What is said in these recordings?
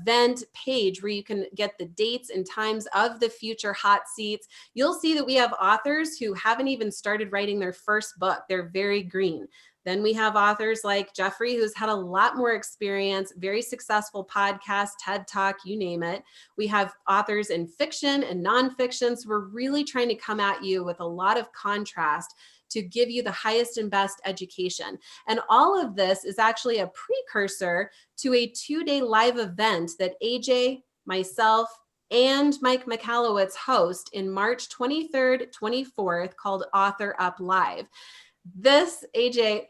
event page where you can get the dates and times of the future hot seats. You'll see that we have authors who haven't even started writing their first book. They're very green. Then we have authors like Jeffrey, who's had a lot more experience, very successful podcast, TED Talk, you name it. We have authors in fiction and nonfiction. So we're really trying to come at you with a lot of contrast to give you the highest and best education. And all of this is actually a precursor to a 2-day live event that AJ, myself, and Mike Michalowicz host in March 23rd, 24th called Author Up Live. This, AJ,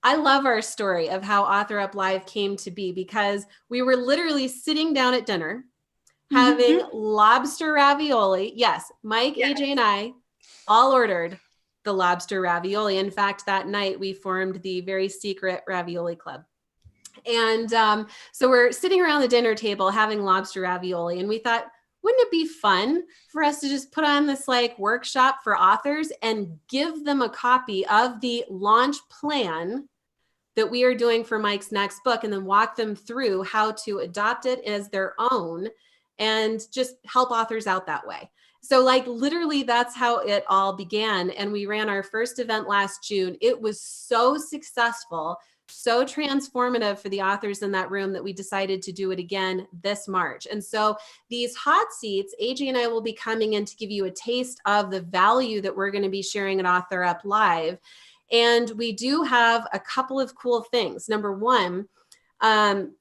I love our story of how Author Up Live came to be because we were literally sitting down at dinner, having lobster ravioli. Yes, Mike, AJ, and I all ordered the lobster ravioli. In fact, that night we formed the very secret ravioli club. And so we're sitting around the dinner table having lobster ravioli, and we thought, wouldn't it be fun for us to just put on this like workshop for authors and give them a copy of the launch plan that we are doing for Mike's next book, and then walk them through how to adopt it as their own and just help authors out that way. So like literally that's how it all began. And we ran our first event last June. It was so successful, so transformative for the authors in that room that we decided to do it again this March. And so these hot seats, AJ and I will be coming in to give you a taste of the value that we're going to be sharing at Author Up Live. And we do have a couple of cool things. Number one,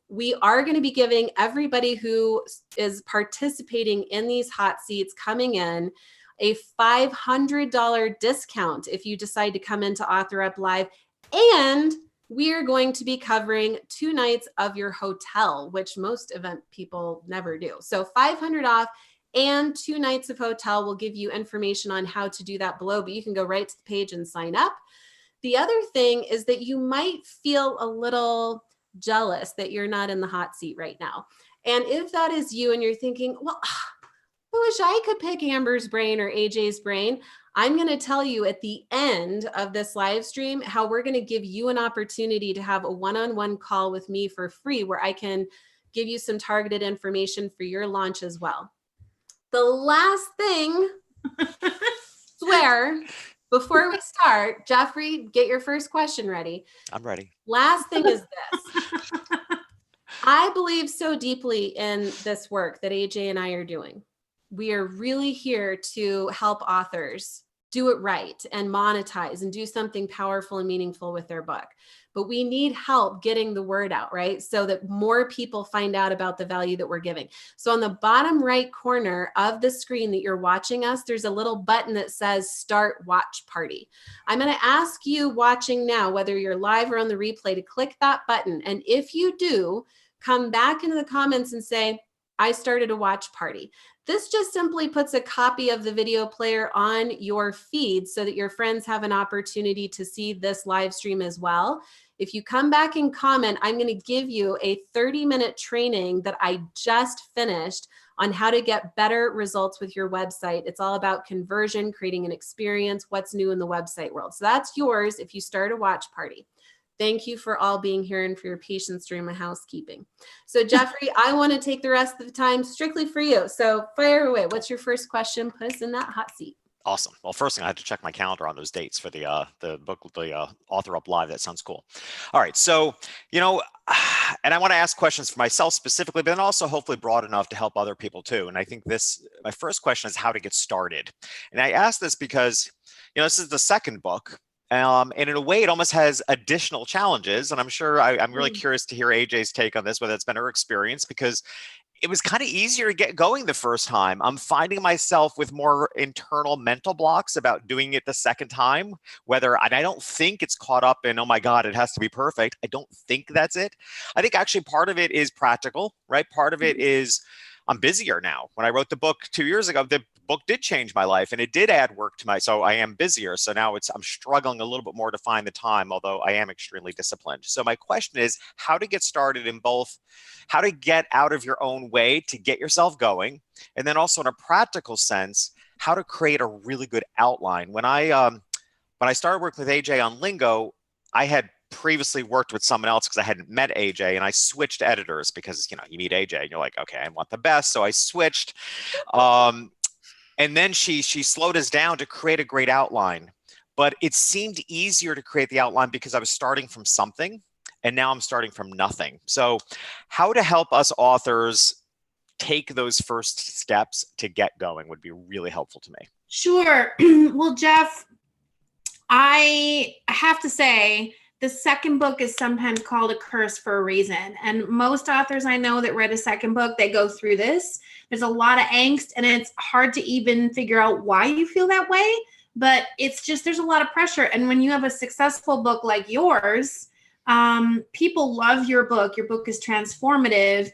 we are going to be giving everybody who is participating in these hot seats coming in a $500 discount if you decide to come into Author Up Live. And we are going to be covering 2 nights of your hotel, which most event people never do. So $500 off and 2 nights of hotel. We'll give you information on how to do that below, but you can go right to the page and sign up. The other thing is that you might feel a little jealous that you're not in the hot seat right now. And if that is you and you're thinking, well, I wish I could pick Amber's brain or AJ's brain, I'm going to tell you at the end of this live stream how we're going to give you an opportunity to have a one-on-one call with me for free where I can give you some targeted information for your launch as well. The last thing, swear, before we start, Jeffrey, get your first question ready. I'm ready. Last thing is this. I believe so deeply in this work that AJ and I are doing. We are really here to help authors do it right and monetize and do something powerful and meaningful with their book. But we need help getting the word out, right? So that more people find out about the value that we're giving. So on the bottom right corner of the screen that you're watching us, there's a little button that says Start Watch Party. I'm going to ask you watching now, whether you're live or on the replay, to click that button. And if you do, come back into the comments and say, I started a watch party. This just simply puts a copy of the video player on your feed so that your friends have an opportunity to see this live stream as well. If you come back and comment, I'm going to give you a 30-minute training that I just finished on how to get better results with your website. It's all about conversion, creating an experience, what's new in the website world. So that's yours if you start a watch party. Thank you for all being here and for your patience during my housekeeping. So Jeffrey, I want to take the rest of the time strictly for you. So fire away. What's your first question? Put us in that hot seat. Awesome. Well, first thing, I had to check my calendar on those dates for the book, the Author Up Live. That sounds cool. All right. So, and I want to ask questions for myself specifically, but then also hopefully broad enough to help other people too. And I think my first question is how to get started. And I ask this because, this is the second book. And in a way, it almost has additional challenges. And I'm sure I'm really curious to hear AJ's take on this, whether it's been her experience, because it was kind of easier to get going the first time. I'm finding myself with more internal mental blocks about doing it the second time, and I don't think it's caught up in, oh my God, it has to be perfect. I don't think that's it. I think actually part of it is practical, right? Part of it is I'm busier now. When I wrote the book 2 years ago, the book did change my life and it did add work to so I am busier. So now I'm struggling a little bit more to find the time, although I am extremely disciplined. So my question is how to get started in both, how to get out of your own way to get yourself going. And then also in a practical sense, how to create a really good outline. When I started working with AJ on Lingo, I had previously worked with someone else because I hadn't met AJ, and I switched editors because, you know, you meet AJ and you're like, okay, I want the best. So I switched. And then she slowed us down to create a great outline. But it seemed easier to create the outline because I was starting from something, and now I'm starting from nothing. So how to help us authors take those first steps to get going would be really helpful to me. Sure. Well, Jeff, I have to say, the second book is sometimes called a curse for a reason. And most authors I know that read a second book, they go through this. There's a lot of angst, and it's hard to even figure out why you feel that way. But it's just, there's a lot of pressure. And when you have a successful book like yours, people love your book. Your book is transformative.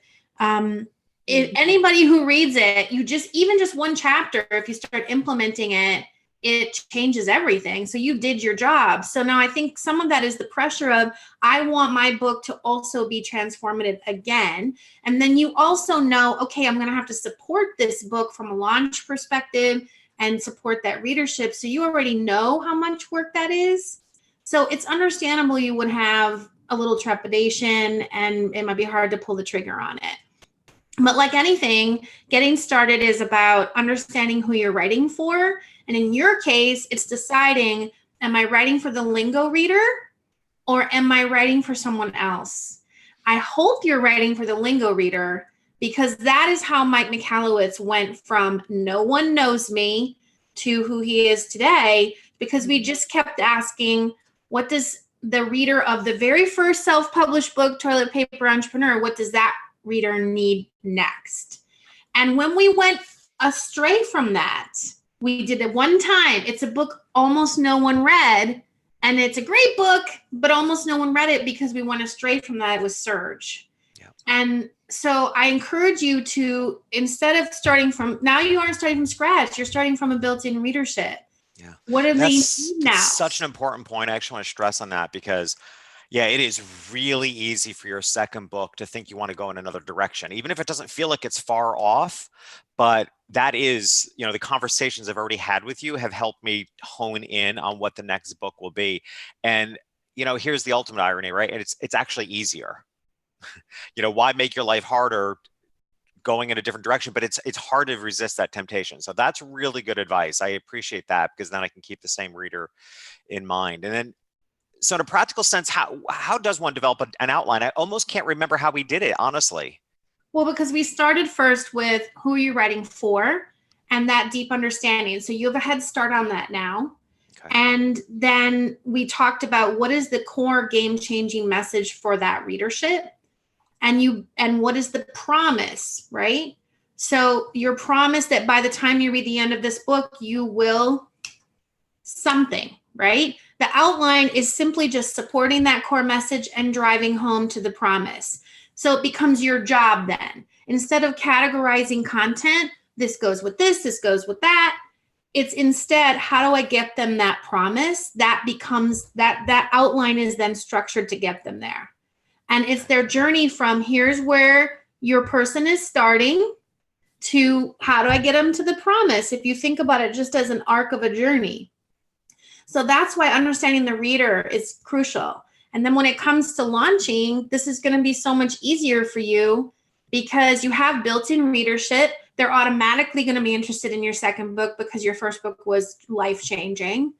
If anybody who reads it, you just, even just one chapter, if you start implementing it, it changes everything. So you did your job. So now I think some of that is the pressure of, I want my book to also be transformative again. And then you also know, okay, I'm going to have to support this book from a launch perspective and support that readership. So you already know how much work that is. So it's understandable you would have a little trepidation, and it might be hard to pull the trigger on it. But like anything, getting started is about understanding who you're writing for. And in your case, it's deciding, am I writing for the lingo reader or am I writing for someone else? I hope you're writing for the lingo reader, because that is how Mike Michalowicz went from no one knows me to who he is today, because we just kept asking, what does the reader of the very first self-published book, Toilet Paper Entrepreneur, what does that reader need next? And when we went astray from that, we did it one time. It's a book almost no one read, and it's a great book, but almost no one read it because we went astray from that. It was Surge. Yeah. And so I encourage you to, instead of starting from, now you aren't starting from scratch, you're starting from a built-in readership. Yeah. What do they need now? That's such an important point. I actually want to stress on that, because yeah, it is really easy for your second book to think you want to go in another direction, even if it doesn't feel like it's far off. But that is, you know, the conversations I've already had with you have helped me hone in on what the next book will be. And, you know, here's the ultimate irony, right? And it's actually easier. You know, why make your life harder going in a different direction? But it's hard to resist that temptation. So that's really good advice. I appreciate that, because then I can keep the same reader in mind. And then, so in a practical sense, how does one develop an outline? I almost can't remember how we did it, honestly. Well, because we started first with who are you writing for, and that deep understanding. So you have a head start on that now. Okay. And then we talked about what is the core game-changing message for that readership, and what is the promise, right? So your promise that by the time you read the end of this book, you will something, right? The outline is simply just supporting that core message and driving home to the promise. So it becomes your job then. Instead of categorizing content, this goes with this goes with that. It's instead, how do I get them that promise? That becomes, that outline is then structured to get them there. And it's their journey from here's where your person is starting to how do I get them to the promise? If you think about it just as an arc of a journey. So that's why understanding the reader is crucial. And then when it comes to launching, this is going to be so much easier for you because you have built-in readership. They're automatically going to be interested in your second book because your first book was life-changing.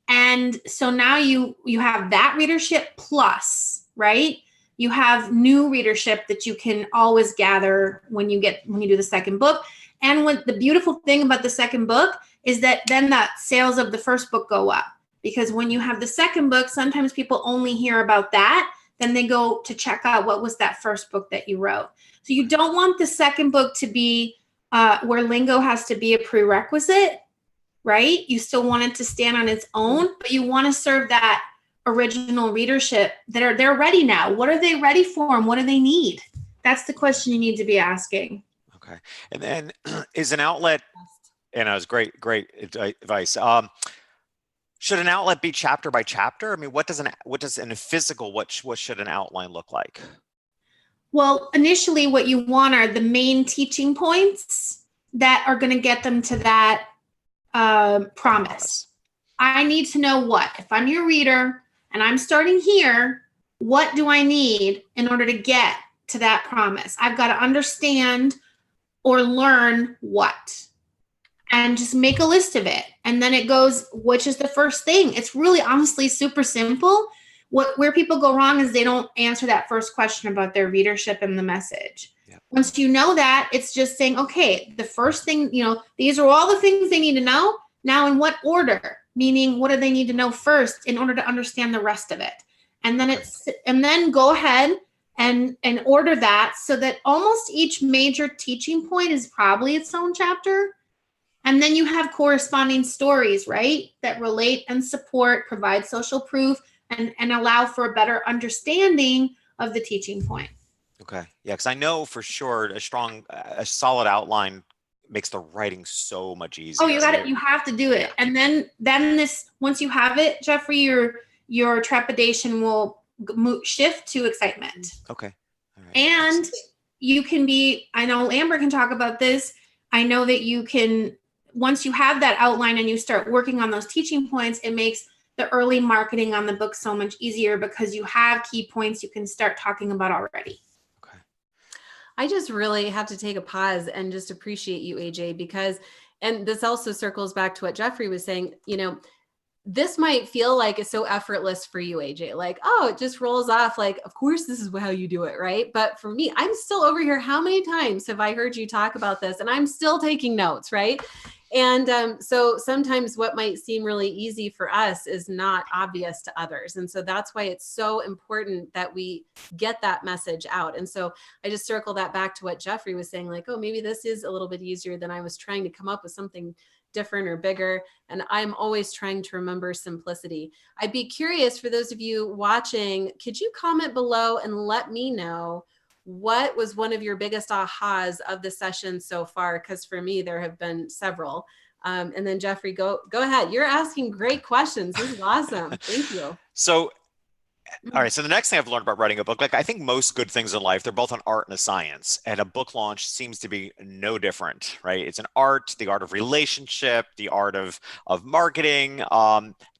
And so now you have that readership plus, right? You have new readership that you can always gather when you do the second book. And what the beautiful thing about the second book is that then the sales of the first book go up, because when you have the second book, sometimes people only hear about that. Then they go to check out what was that first book that you wrote. So you don't want the second book to be where lingo has to be a prerequisite, right? You still want it to stand on its own, but you want to serve that original readership that they're ready now. What are they ready for and what do they need? That's the question you need to be asking. Okay. And then is an outlet, and it was great advice. Should an outlet be chapter by chapter? I mean, what does in a physical, what should an outline look like? Well, initially what you want are the main teaching points that are going to get them to that promise. I need to know what, if I'm your reader, and I'm starting here. What do I need in order to get to that promise? I've got to understand or learn what, and just make a list of it. And then it goes, which is the first thing? It's really honestly super simple. Where people go wrong is they don't answer that first question about their readership and the message. Yeah. Once you know that, it's just saying, okay, the first thing, these are all the things they need to know. Now, in what order? Meaning, what do they need to know first in order to understand the rest of it? And then go ahead and order that so that almost each major teaching point is probably its own chapter. And then you have corresponding stories, right, that relate and support, provide social proof, and allow for a better understanding of the teaching point. Okay. Yeah, because I know for sure a solid outline makes the writing so much easier. Oh, you got it. You have to do it. And then this, once you have it, Jeffrey, your trepidation will shift to excitement. Okay. All right. And you can I know Amber can talk about this. I know that you can, once you have that outline and you start working on those teaching points, it makes the early marketing on the book so much easier because you have key points you can start talking about already. Okay. I just really have to take a pause and just appreciate you, AJ, because, and this also circles back to what Jeffrey was saying, this might feel like it's so effortless for you, AJ, like, oh, it just rolls off. Like, of course, this is how you do it. Right. But for me, I'm still over here. How many times have I heard you talk about this? And I'm still taking notes. Right. And so sometimes what might seem really easy for us is not obvious to others. And so that's why it's so important that we get that message out. And so I just circle that back to what Jeffrey was saying, like, oh, maybe this is a little bit easier than I was trying to come up with something different or bigger. And I'm always trying to remember simplicity. I'd be curious for those of you watching, could you comment below and let me know what was one of your biggest ahas of the session so far? Because for me, there have been several. And then Jeffrey, go ahead. You're asking great questions. This is awesome. Thank you. So, all right. So the next thing I've learned about writing a book, like I think most good things in life, they're both an art and a science. And a book launch seems to be no different, right? It's an art, the art of relationship, the art of marketing,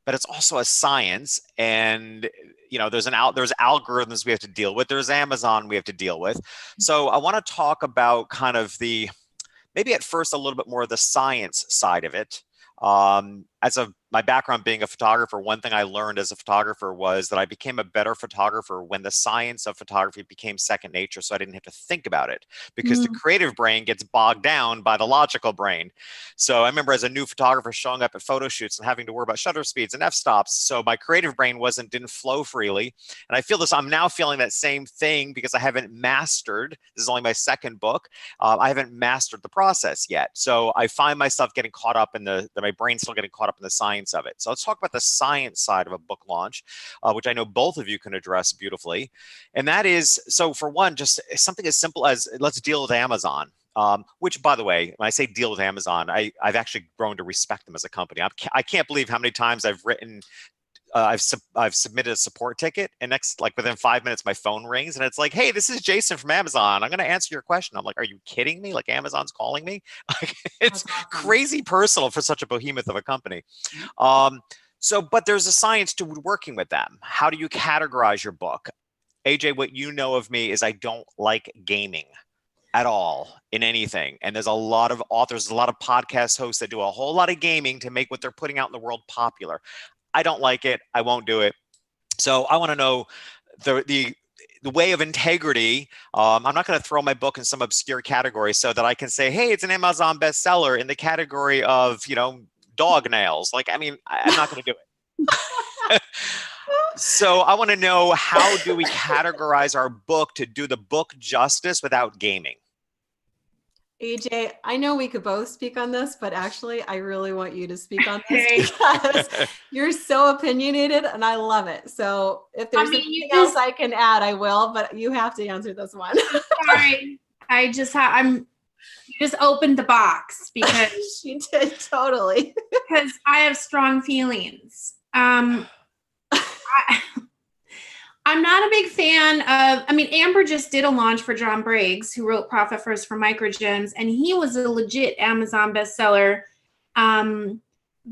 but it's also a science. And there's algorithms we have to deal with. There's Amazon we have to deal with. So I want to talk about kind of maybe at first a little bit more of the science side of it. My background being a photographer, one thing I learned as a photographer was that I became a better photographer when the science of photography became second nature, so I didn't have to think about it, because the creative brain gets bogged down by the logical brain. So I remember as a new photographer showing up at photo shoots and having to worry about shutter speeds and f-stops. So my creative brain didn't flow freely. And I feel I'm now feeling that same thing because I haven't mastered, this is only my second book, I haven't mastered the process yet. So I find myself getting caught up in my brain's still getting caught up in the science of it. So let's talk about the science side of a book launch, which I know both of you can address beautifully. And that is, so for one, just something as simple as let's deal with Amazon. Which, by the way, when I say deal with Amazon, I've actually grown to respect them as a company. I can't believe how many times I've written, I've submitted a support ticket, and within 5 minutes, my phone rings and it's like, hey, this is Jason from Amazon. I'm going to answer your question. I'm like, are you kidding me? Like, Amazon's calling me? It's awesome. Crazy personal for such a behemoth of a company. But there's a science to working with them. How do you categorize your book? AJ, what you know of me is I don't like gaming at all in anything. And there's a lot of authors, a lot of podcast hosts that do a whole lot of gaming to make what they're putting out in the world popular. I don't like it. I won't do it. So I want to know the way of integrity. I'm not going to throw my book in some obscure category so that I can say, hey, it's an Amazon bestseller in the category of, dog nails. I'm not going to do it. So I want to know, how do we categorize our book to do the book justice without gaming? AJ, I know we could both speak on this, but actually I really want you to speak on this because you're so opinionated and I love it. So if there's anything else I can add, I will, but you have to answer this one. Sorry. You just opened the box because she did, totally. Because I have strong feelings. I'm not a big fan of, Amber just did a launch for John Briggs, who wrote Profit First for Microgems, and he was a legit Amazon bestseller.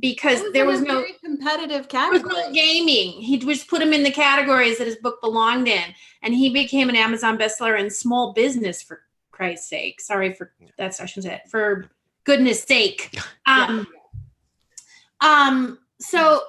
because there was no very competitive category. There was no gaming. He just put him in the categories that his book belonged in, and he became an Amazon bestseller in small business, for Christ's sake. Sorry for that's I shouldn't say it. For goodness sake. So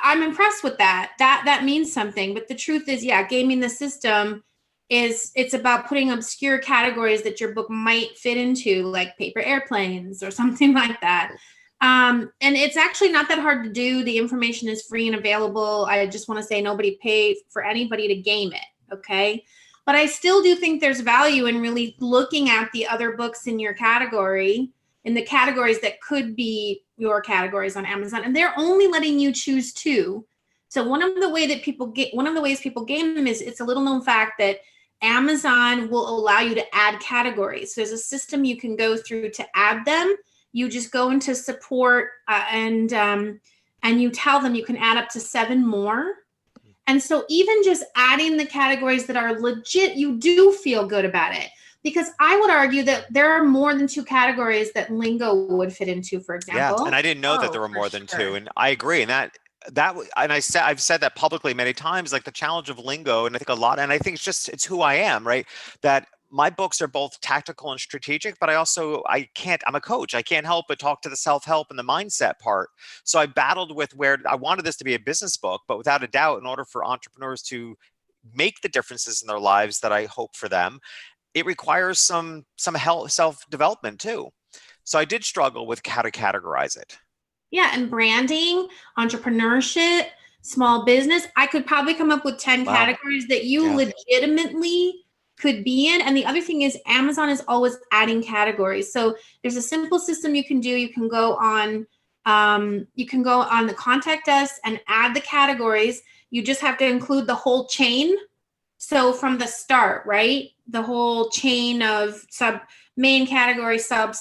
I'm impressed with that. That means something. But the truth is, gaming the system it's about putting obscure categories that your book might fit into, like paper airplanes or something like that. And it's actually not that hard to do. The information is free and available. I just want to say nobody paid for anybody to game it. Okay. But I still do think there's value in really looking at the other books in your category, in the categories that could be your categories on Amazon. And they're only letting you choose 2. So one of the ways people game them is, it's a little known fact that Amazon will allow you to add categories. So there's a system you can go through to add them. You just go into support and you tell them you can add up to 7 more. And so even just adding the categories that are legit, you do feel good about it. Because I would argue that there are more than 2 categories that lingo would fit into, for example. Yeah, and I didn't know that there were more than 2, and I agree. And I've said that publicly many times, like the challenge of lingo, and I think a lot, and I think it's who I am, right? That my books are both tactical and strategic, but I'm a coach. I can't help but talk to the self-help and the mindset part. So I battled with where I wanted this to be a business book, but without a doubt, in order for entrepreneurs to make the differences in their lives that I hope for them, it requires some self-development too. So I did struggle with how to categorize it. Yeah, and branding, entrepreneurship, small business. I could probably come up with 10 categories that you legitimately could be in. And the other thing is Amazon is always adding categories. So there's a simple system you can do. You can go on the contact us and add the categories. You just have to include the whole chain. So from the start, right? The whole chain of main category, sub.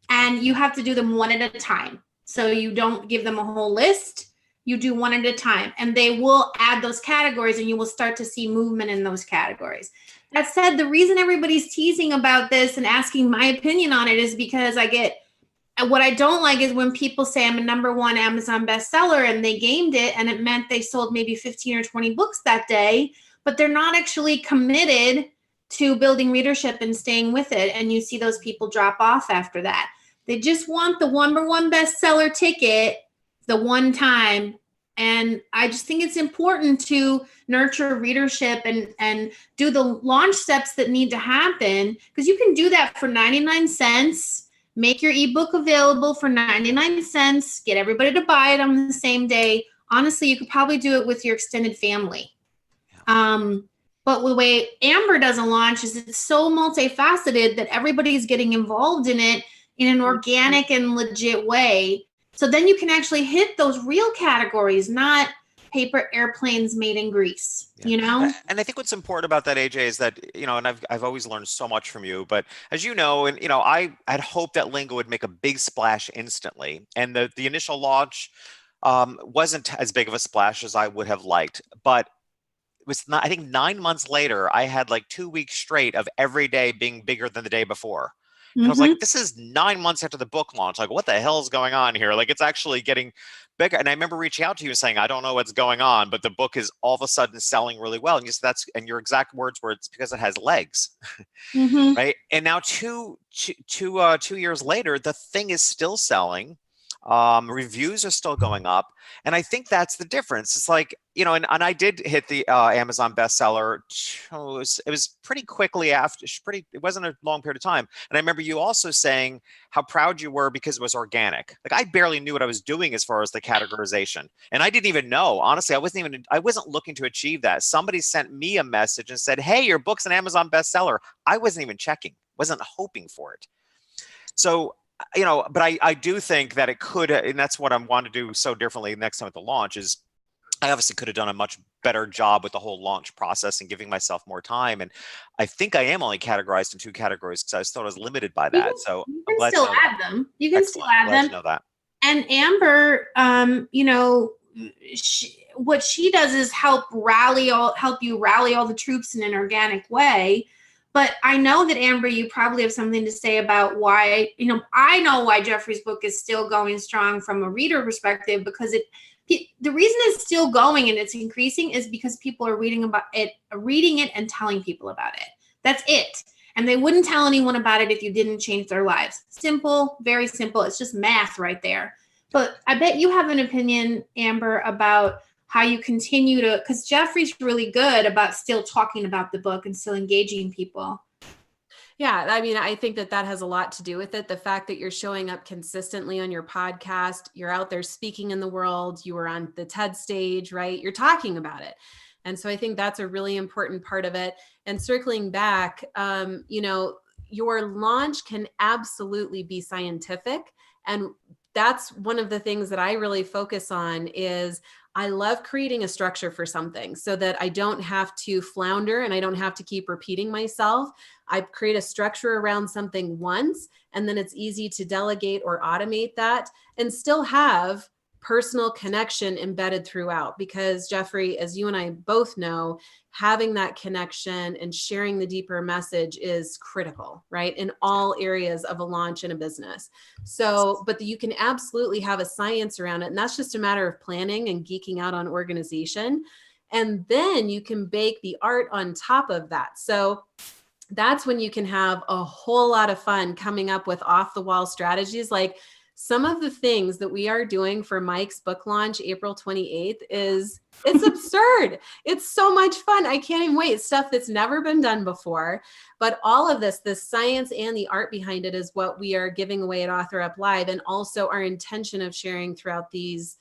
And you have to do them one at a time. So you don't give them a whole list. You do one at a time, and they will add those categories, and you will start to see movement in those categories. That said, the reason everybody's teasing about this and asking my opinion on it is because what I don't like is when people say I'm a #1 Amazon bestseller and they gamed it and it meant they sold maybe 15 or 20 books that day, but they're not actually committed to building readership and staying with it. And you see those people drop off after that. They just want the #1 bestseller ticket the one time. And I just think it's important to nurture readership and do the launch steps that need to happen, because you can do that for 99 cents, make your ebook available for 99 cents, get everybody to buy it on the same day. Honestly, you could probably do it with your extended family. But the way Amber does a launch is it's so multifaceted that everybody's getting involved in it in an organic and legit way. So then you can actually hit those real categories, not paper airplanes made in Greece, you know? And I think what's important about that, AJ, is that, and I've always learned so much from you, but as you know, and, I had hoped that lingo would make a big splash instantly. And the initial launch wasn't as big of a splash as I would have liked, but it was not, I think 9 months later, I had like 2 weeks straight of every day being bigger than the day before. And I was like, this is 9 months after the book launch. Like, what the hell is going on here? Like, it's actually getting bigger. And I remember reaching out to you and saying, I don't know what's going on, but the book is all of a sudden selling really well. And you said and your exact words were, it's because it has legs, right? And now two years later, the thing is still selling. Reviews are still going up. And I think that's the difference. It's like, and I did hit the Amazon bestseller. It was pretty quickly after, it wasn't a long period of time. And I remember you also saying how proud you were because it was organic. Like, I barely knew what I was doing as far as the categorization. And I didn't even know, honestly, I wasn't looking to achieve that. Somebody sent me a message and said, hey, your book's an Amazon bestseller. I wasn't even checking, wasn't hoping for it. So, but I do think that it could, and that's what I want to do so differently next time at the launch, is I obviously could have done a much better job with the whole launch process and giving myself more time. And I think I am only categorized in 2 categories because I thought I was limited by that. So you can still add them. You can still add them. Know that. And Amber, what she does is help you rally all the troops in an organic way. But I know that, Amber, you probably have something to say about why, I know why Jeffrey's book is still going strong from a reader perspective, because the reason it's still going and it's increasing is because people are reading it and telling people about it. That's it. And they wouldn't tell anyone about it if you didn't change their lives. Simple, very simple. It's just math right there. But I bet you have an opinion, Amber, about how you continue to, because Jeffrey's really good about still talking about the book and still engaging people. Yeah, I mean, I think that has a lot to do with it. The fact that you're showing up consistently on your podcast, you're out there speaking in the world, you were on the TED stage, right? You're talking about it. And so I think that's a really important part of it. And circling back, your launch can absolutely be scientific. And that's one of the things that I really focus on is I love creating a structure for something so that I don't have to flounder and I don't have to keep repeating myself. I create a structure around something once, and then it's easy to delegate or automate that and still have personal connection embedded throughout. Because Jeffrey, as you and I both know, having that connection and sharing the deeper message is critical, right? In all areas of a launch in a business. So, but you can absolutely have a science around it. And that's just a matter of planning and geeking out on organization. And then you can bake the art on top of that. So that's when you can have a whole lot of fun coming up with off the wall strategies. Like some of the things that we are doing for Mike's book launch, April 28th, it's absurd. It's so much fun. I can't even wait. It's stuff that's never been done before. But all of this, the science and the art behind it, is what we are giving away at Author Up Live, and also our intention of sharing throughout these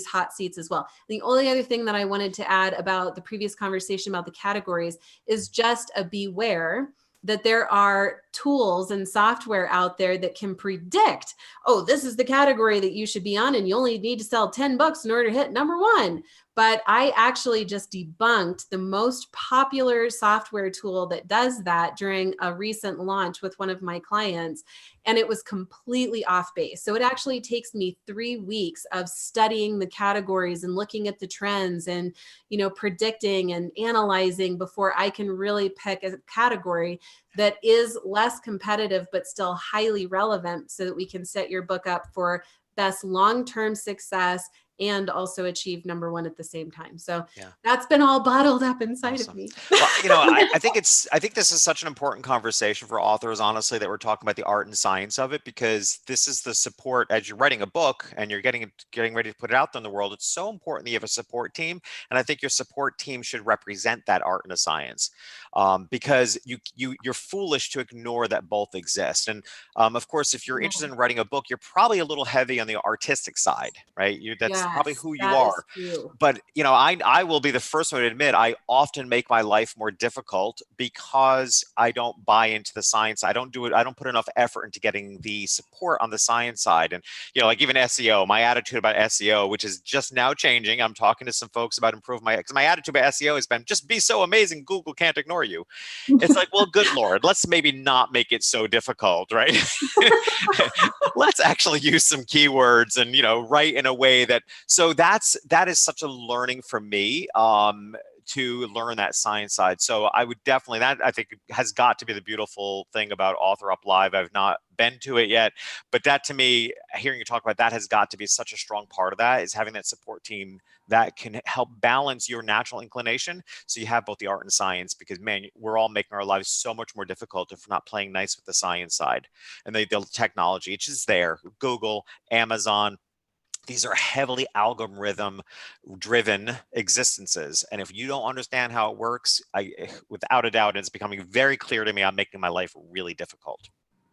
hot seats as well. The only other thing that I wanted to add about the previous conversation about the categories is just a beware that there are tools and software out there that can predict, oh, this is the category that you should be on, and you only need to sell 10 books in order to hit number one. But I actually just debunked the most popular software tool that does that during a recent launch with one of my clients, and it was completely off base. So it actually takes me 3 weeks of studying the categories and looking at the trends and, predicting and analyzing before I can really pick a category that is less competitive but still highly relevant, so that we can set your book up for best long-term success and also achieve number one at the same time. So that's been all bottled up inside of me. Well, I think this is such an important conversation for authors, honestly, that we're talking about the art and science of it, because this is the support as you're writing a book and you're getting ready to put it out there in the world. It's so important that you have a support team. And I think your support team should represent that art and the science, because you're foolish to ignore that both exist. And of course, if you're interested in writing a book, you're probably a little heavy on the artistic side, right? That's probably who you are. But I will be the first one to admit I often make my life more difficult because I don't buy into the science. I don't put enough effort into getting the support on the science side. And like even SEO, my attitude about SEO, which is just now changing. I'm talking to some folks about improving because my attitude about SEO has been just be so amazing, Google can't ignore you. It's like, well, good Lord, let's maybe not make it so difficult, right? Let's actually use some keywords and write in a way that. So that is such a learning for me to learn that science side. So I would definitely, that I think has got to be the beautiful thing about Author Up Live. I've not been to it yet, but that to me, hearing you talk about that has got to be such a strong part of that, is having that support team that can help balance your natural inclination. So you have both the art and science, because man, we're all making our lives so much more difficult if we're not playing nice with the science side and the technology. It's just there. Google, Amazon, these are heavily algorithm-driven existences. And if you don't understand how it works, without a doubt, it's becoming very clear to me I'm making my life really difficult.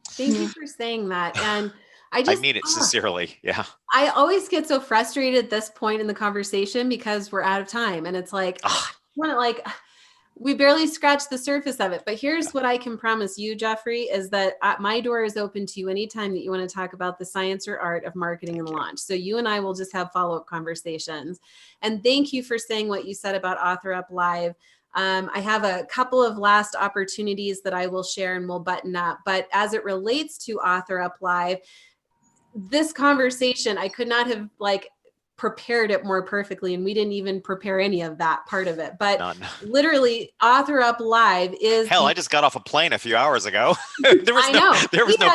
Thank you for saying that. And I mean it sincerely. Yeah. I always get so frustrated at this point in the conversation because we're out of time. And it's like, we barely scratched the surface of it. But here's what I can promise you, Jeffrey, is that my door is open to you anytime that you want to talk about the science or art of marketing and launch. So you and I will just have follow-up conversations. And thank you for saying what you said about Author Up Live. I have a couple of last opportunities that I will share and we'll button up. But as it relates to Author Up Live, this conversation, I could not have prepared it more perfectly, and we didn't even prepare any of that part of it. But None. literally, Author Up Live is Hell, I just got off a plane a few hours ago. There was no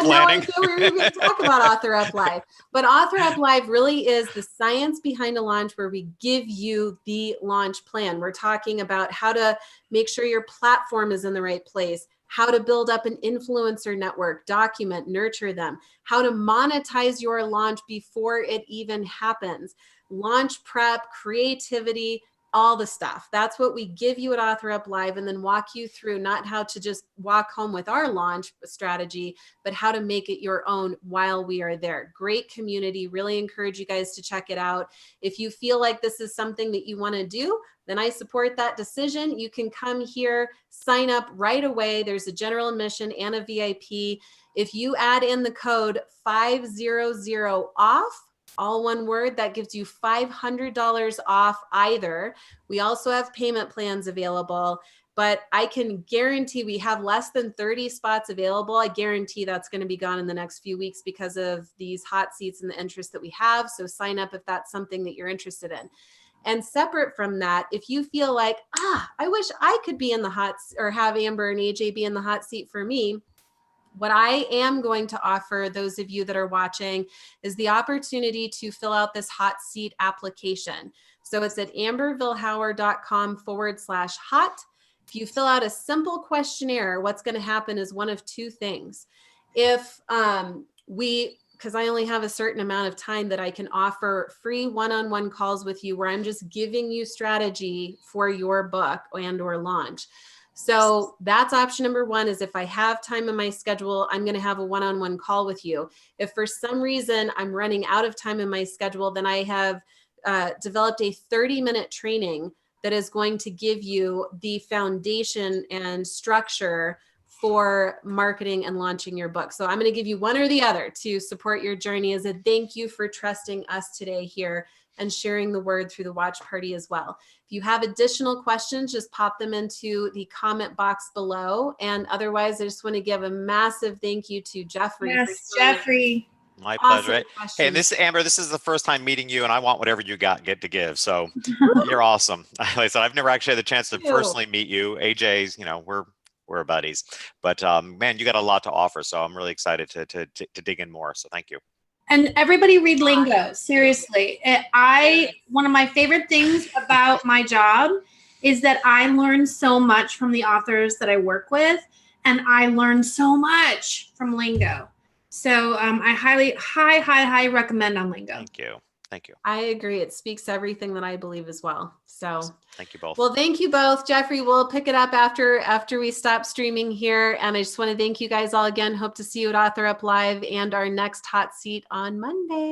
planning. We were going to talk about Author Up Live, but Author Up Live really is the science behind a launch, where we give you the launch plan. We're talking about how to make sure your platform is in the right place, how to build up an influencer network, document, nurture them, how to monetize your launch before it even happens, launch prep, creativity, all the stuff. That's what we give you at Author Up Live, and then walk you through not how to just walk home with our launch strategy, but how to make it your own while we are there. Great community. Really encourage you guys to check it out. If you feel like this is something that you want to do, then I support that decision. You can come here, sign up right away. There's a general admission and a VIP. If you add in the code 500OFF, all one word, that gives you $500 off either. We also have payment plans available, but I can guarantee we have less than 30 spots available. I guarantee that's going to be gone in the next few weeks because of these hot seats and the interest that we have. So sign up if that's something that you're interested in. And separate from that, if you feel like, I wish I could be in the hot, or have Amber and AJ be in the hot seat for me, what I am going to offer those of you that are watching is the opportunity to fill out this hot seat application. So it's at ambervilhauer.com/hot. If you fill out a simple questionnaire, what's going to happen is one of two things. If because I only have a certain amount of time that I can offer free one-on-one calls with you, where I'm just giving you strategy for your book and or launch. So that's option number one, is if I have time in my schedule, I'm going to have a one-on-one call with you. If for some reason I'm running out of time in my schedule, then I have developed a 30-minute training that is going to give you the foundation and structure for marketing and launching your book. So I'm going to give you one or the other to support your journey as a thank you for trusting us today here and sharing the word through the watch party as well. If you have additional questions, just pop them into the comment box below. And otherwise, I just want to give a massive thank you to Jeffrey. Yes, Jeffrey. My pleasure. Hey, and Amber, this is the first time meeting you, and I want whatever you get to give. So you're awesome. Like I said, I've never actually had the chance to personally meet you. AJ's, we're buddies, but man, you got a lot to offer. So I'm really excited to dig in more. So thank you. And everybody read Lingo. Seriously. One of my favorite things about my job is that I learn so much from the authors that I work with, and I learn so much from Lingo. So I highly recommend on Lingo. Thank you. Thank you. I agree. It speaks everything that I believe as well. So thank you both. Well, thank you both. Jeffrey, we'll pick it up after we stop streaming here. And I just want to thank you guys all again. Hope to see you at Author Up Live and our next hot seat on Monday.